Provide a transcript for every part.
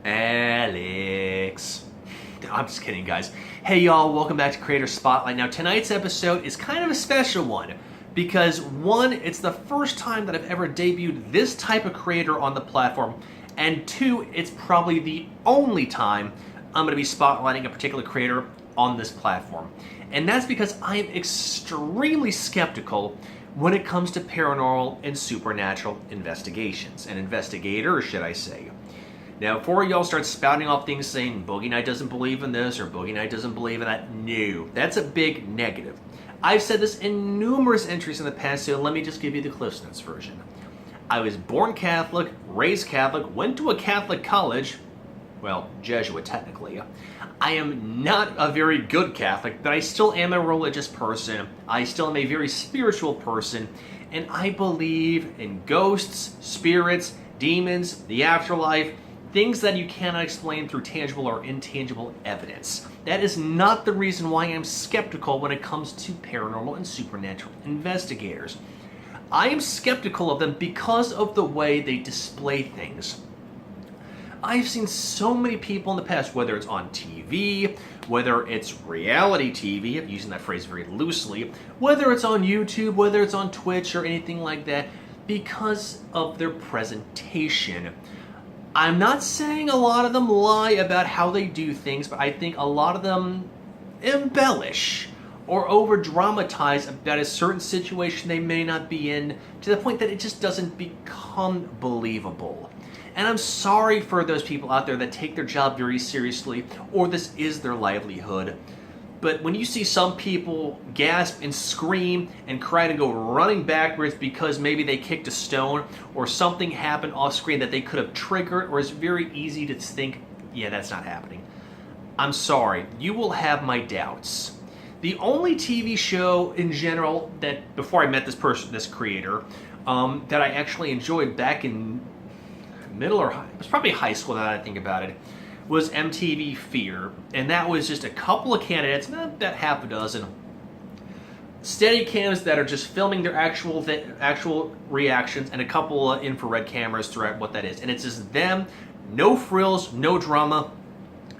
Alex. I'm just kidding, guys. Hey, y'all, welcome back to Creator Spotlight. Now, tonight's episode is kind of a special one because, one, it's the first time that I've ever debuted this type of creator on the platform, and two, it's probably the only time I'm going to be spotlighting a particular creator on this platform. And that's because I am extremely skeptical when it comes to paranormal and supernatural investigations. An investigator, should I say. Now, before y'all start spouting off things saying Boogie Night doesn't believe in this or Boogie Night doesn't believe in that, no, that's a big negative. I've said this in numerous entries in the past, so let me just give you the Cliff Notes version. I was born Catholic, raised Catholic, went to a Catholic college, well, Jesuit technically. I am not a very good Catholic, but I still am a religious person. I still am a very spiritual person, and I believe in ghosts, spirits, demons, the afterlife, things that you cannot explain through tangible or intangible evidence. That is not the reason why I'm skeptical when it comes to paranormal and supernatural investigators. I am skeptical of them because of the way they display things. I've seen so many people in the past, whether it's on TV, whether it's reality TV, I'm using that phrase very loosely, whether it's on YouTube, whether it's on Twitch or anything like that, because of their presentation. I'm not saying a lot of them lie about how they do things, but I think a lot of them embellish or over-dramatize about a certain situation they may not be in to the point that it just doesn't become believable. And I'm sorry for those people out there that take their job very seriously or this is their livelihood. But when you see some people gasp and scream and cry and go running backwards because maybe they kicked a stone or something happened off screen that they could have triggered, or it's very easy to think, yeah, that's not happening. I'm sorry, you will have my doubts. The only TV show in general that, before I met this creator, that I actually enjoyed back in middle or high, it was probably high school now that I think about it, was MTV Fear, and that was just a couple of candidates, about half a dozen, steady cams that are just filming their actual reactions, and a couple of infrared cameras throughout what that is. And it's just them, no frills, no drama,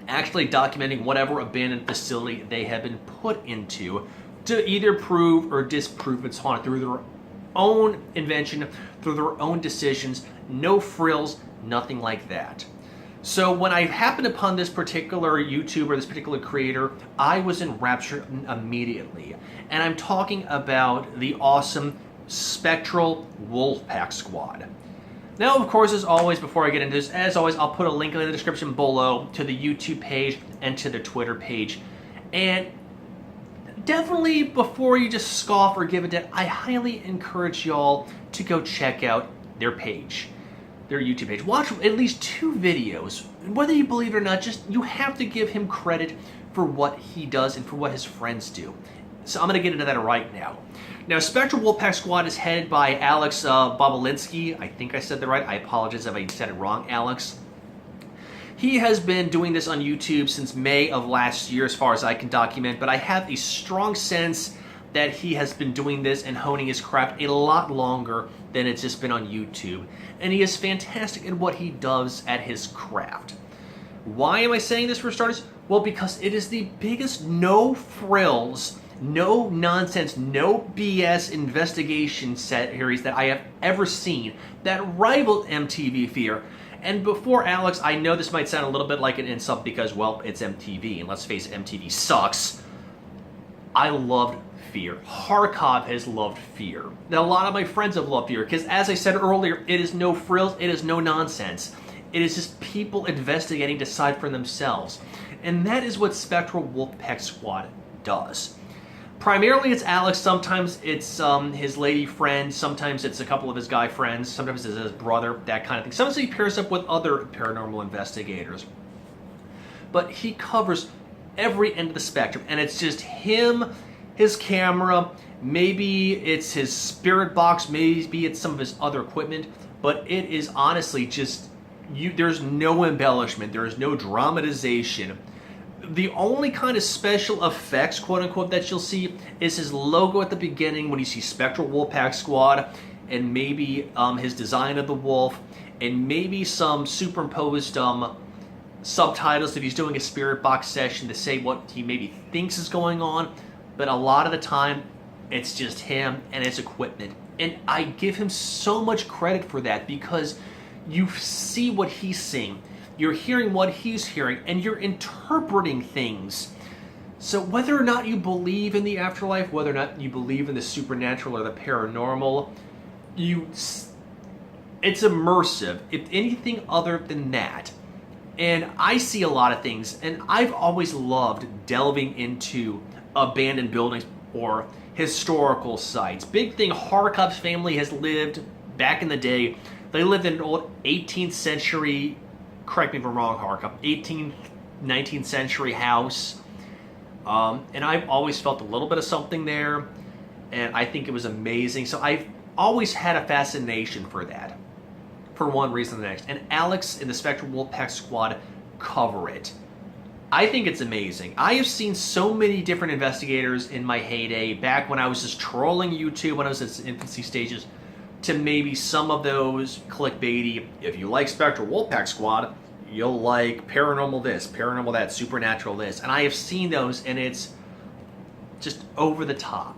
actually documenting whatever abandoned facility they have been put into to either prove or disprove it's haunted through their own invention, through their own decisions, no frills, nothing like that. So when I happened upon this particular YouTuber, this particular creator, I was enraptured immediately. And I'm talking about the awesome Spectral Wolfpack squad. Now, of course, as always, before I get into this, as always, I'll put a link in the description below to the YouTube page and to the Twitter page. And definitely, before you just scoff or give a debt, I highly encourage y'all to go check out their page. Their YouTube page. Watch at least 2 videos. Whether you believe it or not, just you have to give him credit for what he does and for what his friends do. So I'm going to get into that right now. Now, Spectral Wolfpack Squad is headed by Alex Bobolinsky. I think I said that right. I apologize if I said it wrong, Alex. He has been doing this on YouTube since May of last year, as far as I can document, but I have a strong sense that he has been doing this and honing his craft a lot longer than it's just been on YouTube. And he is fantastic at what he does at his craft. Why am I saying this for starters? Well, because it is the biggest no frills, no nonsense, no BS investigation series that I have ever seen that rivaled MTV Fear. And before Alex, I know this might sound a little bit like an insult because, well, it's MTV, and let's face it, MTV sucks. I loved Fear. Harkov has loved Fear. Now, a lot of my friends have loved Fear because, as I said earlier, it is no frills, it is no nonsense. It is just people investigating to decide for themselves. And that is what Spectral Wolfpack Squad does. Primarily it's Alex, sometimes it's his lady friend, sometimes it's a couple of his guy friends, sometimes it's his brother, that kind of thing. Sometimes he pairs up with other paranormal investigators. But he covers every end of the spectrum, and it's just him, his camera, maybe it's his spirit box, maybe it's some of his other equipment, but it is honestly just, there's no embellishment, there is no dramatization. The only kind of special effects, quote-unquote, that you'll see is his logo at the beginning when you see Spectral Wolfpack Squad, and maybe his design of the wolf, and maybe some superimposed subtitles if he's doing a spirit box session to say what he maybe thinks is going on, but a lot of the time it's just him and his equipment. And I give him so much credit for that, because you see what he's seeing, you're hearing what he's hearing, and you're interpreting things. So whether or not you believe in the afterlife, whether or not you believe in the supernatural or the paranormal, it's immersive, if anything other than that. And I see a lot of things, and I've always loved delving into abandoned buildings or historical sites. Big thing, Harkup's family has lived back in the day. They lived in an old 18th century, correct me if I'm wrong, Harkup, 18th, 19th century house. And I've always felt a little bit of something there, and I think it was amazing. So I've always had a fascination for that, for one reason or the next. And Alex and the Spectral Wolfpack squad cover it. I think it's amazing. I have seen so many different investigators in my heyday, back when I was just trolling YouTube, when I was in its infancy stages, to maybe some of those clickbaity, if you like Spectral Wolfpack squad, you'll like paranormal this, paranormal that, supernatural this. And I have seen those, and it's just over the top.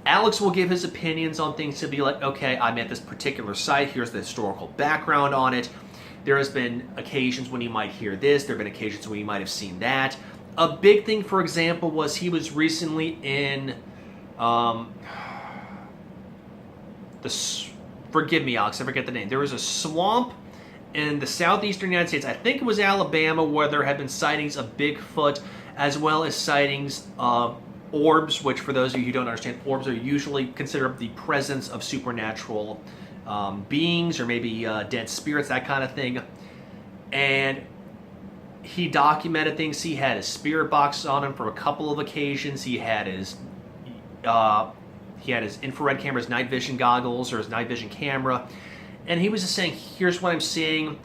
Alex will give his opinions on things to be like, okay, I'm at this particular site, here's the historical background on it. There has been occasions when you might hear this, there have been occasions when you might have seen that. A big thing, for example, was he was recently in, forgive me, Alex, I forget the name. There was a swamp in the southeastern United States, I think it was Alabama, where there had been sightings of Bigfoot, as well as sightings of orbs, which for those of you who don't understand, orbs are usually considered the presence of supernatural beings, or maybe dead spirits, that kind of thing. And he documented things. He had his spirit box on him for a couple of occasions. He had his infrared camera, his night vision goggles, or his night vision camera. And he was just saying, here's what I'm seeing.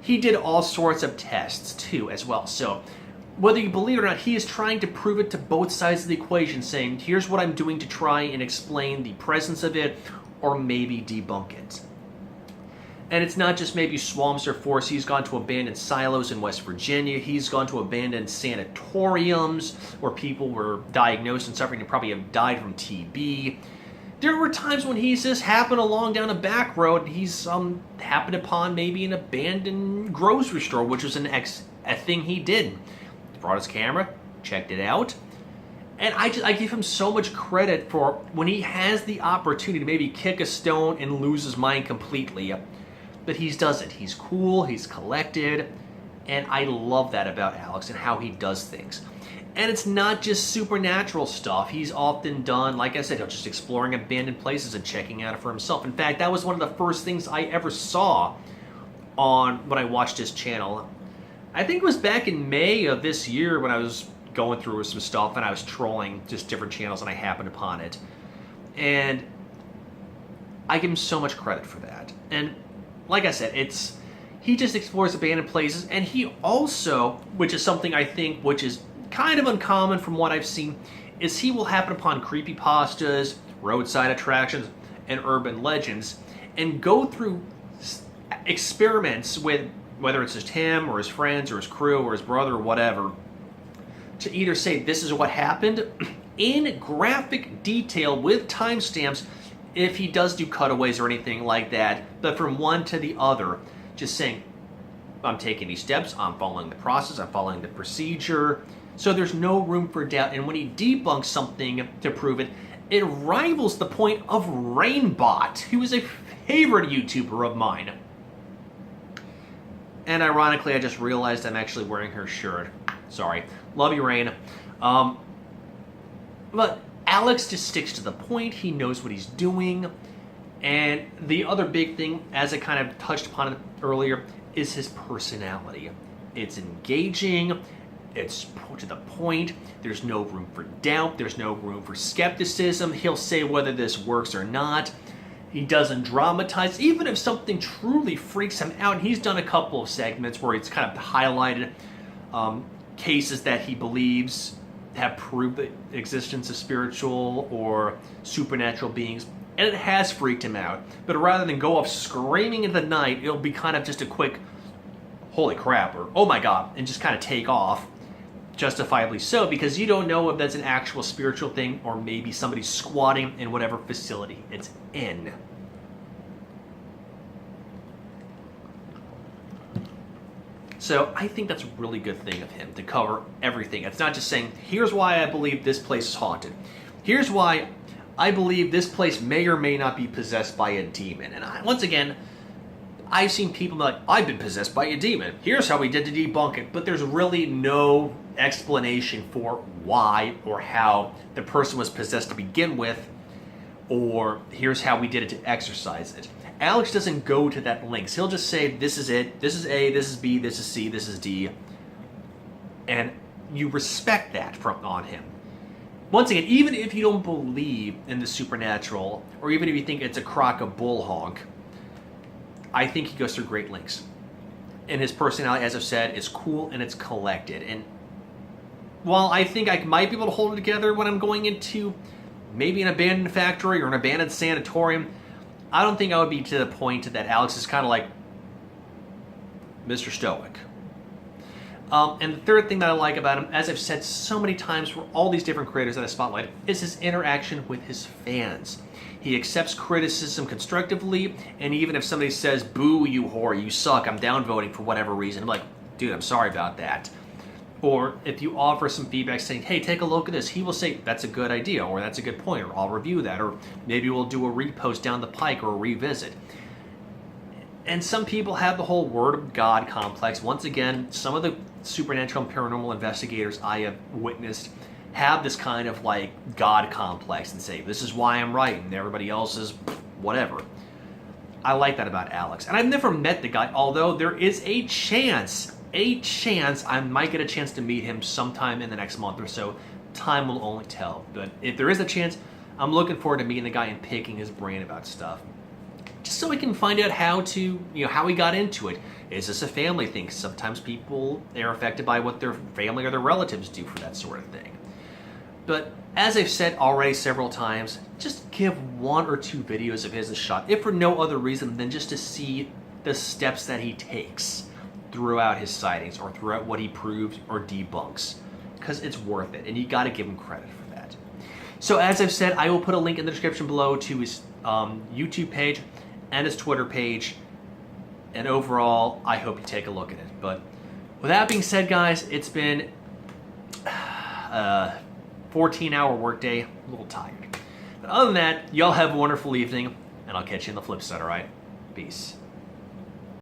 He did all sorts of tests too, as well. So whether you believe it or not, he is trying to prove it to both sides of the equation, saying, here's what I'm doing to try and explain the presence of it, or maybe debunk it. And it's not just maybe swamps or forests. He's gone to abandoned silos in West Virginia. He's gone to abandoned sanatoriums where people were diagnosed and suffering and probably have died from TB. There were times when he's just happened along down a back road, and he's happened upon maybe an abandoned grocery store, which was a thing he did. He brought his camera, checked it out. And I give him so much credit for when he has the opportunity to maybe kick a stone and lose his mind completely. But he doesn't. He's cool, he's collected, and I love that about Alex and how he does things. And it's not just supernatural stuff. He's often done, like I said, just exploring abandoned places and checking out it for himself. In fact, that was one of the first things I ever saw when I watched his channel. I think it was back in May of this year when I was going through some stuff and I was trolling just different channels and I happened upon it. And I give him so much credit for that. And like I said, he just explores abandoned places, and he also, which is something I think which is kind of uncommon from what I've seen, is he will happen upon creepypastas, roadside attractions, and urban legends, and go through experiments with, whether it's just him or his friends or his crew or his brother or whatever, to either say this is what happened in graphic detail with timestamps, if he does do cutaways or anything like that, but from one to the other, just saying, I'm taking these steps, I'm following the process, I'm following the procedure, so there's no room for doubt. And when he debunks something to prove it, it rivals the point of Rainbot, who is a favorite YouTuber of mine. And ironically, I just realized I'm actually wearing her shirt. Sorry. Love you, Rain. But Alex just sticks to the point. He knows what he's doing. And the other big thing, as I kind of touched upon it earlier, is his personality. It's engaging. It's to the point. There's no room for doubt. There's no room for skepticism. He'll say whether this works or not. He doesn't dramatize. Even if something truly freaks him out, he's done a couple of segments where he's kind of highlighted cases that he believes have proved the existence of spiritual or supernatural beings, and it has freaked him out. But rather than go off screaming in the night, it'll be kind of just a quick, holy crap, or oh my god, and just kind of take off, justifiably so, because you don't know if that's an actual spiritual thing or maybe somebody squatting in whatever facility it's in. So I think that's a really good thing of him to cover everything. It's not just saying, here's why I believe this place is haunted. Here's why I believe this place may or may not be possessed by a demon. And once again, I've seen people like, I've been possessed by a demon. Here's how we did to debunk it. But there's really no explanation for why or how the person was possessed to begin with, or here's how we did it to exorcise it. Alex doesn't go to that lengths. He'll just say, this is it, this is A, this is B, this is C, this is D. And you respect that on him. Once again, even if you don't believe in the supernatural, or even if you think it's a crock of bull honk, I think he goes through great lengths. And his personality, as I've said, is cool and it's collected. And while I think I might be able to hold it together when I'm going into maybe an abandoned factory or an abandoned sanatorium, I don't think I would be to the point that Alex is kind of like Mr. Stoic. And the third thing that I like about him, as I've said so many times for all these different creators that I spotlight, is his interaction with his fans. He accepts criticism constructively, and even if somebody says, boo, you whore, you suck, I'm downvoting for whatever reason, I'm like, dude, I'm sorry about that. Or if you offer some feedback saying, hey, take a look at this, he will say, that's a good idea, or that's a good point, or I'll review that, or maybe we'll do a repost down the pike or a revisit. And some people have the whole word of God complex. Once again, some of the supernatural and paranormal investigators I have witnessed have this kind of like God complex and say, this is why I'm right, and everybody else is whatever. I like that about Alex. And I've never met the guy, although there is a chance I might get a chance to meet him sometime in the next month or so. Time will only tell. But if there is a chance, I'm looking forward to meeting the guy and picking his brain about stuff. Just so we can find out how how he got into it. Is this a family thing? Sometimes people are affected by what their family or their relatives do for that sort of thing. But as I've said already several times, just give one or two videos of his a shot, if for no other reason than just to see the steps that he takes throughout his sightings or throughout what he proves or debunks, because it's worth it, and you got to give him credit for that. So as I've said, I will put a link in the description below to his YouTube page and his Twitter page, and overall, I hope you take a look at it. But with that being said, guys, it's been a 14-hour workday. I'm a little tired. But other than that, y'all have a wonderful evening, and I'll catch you in the flip side, all right? Peace.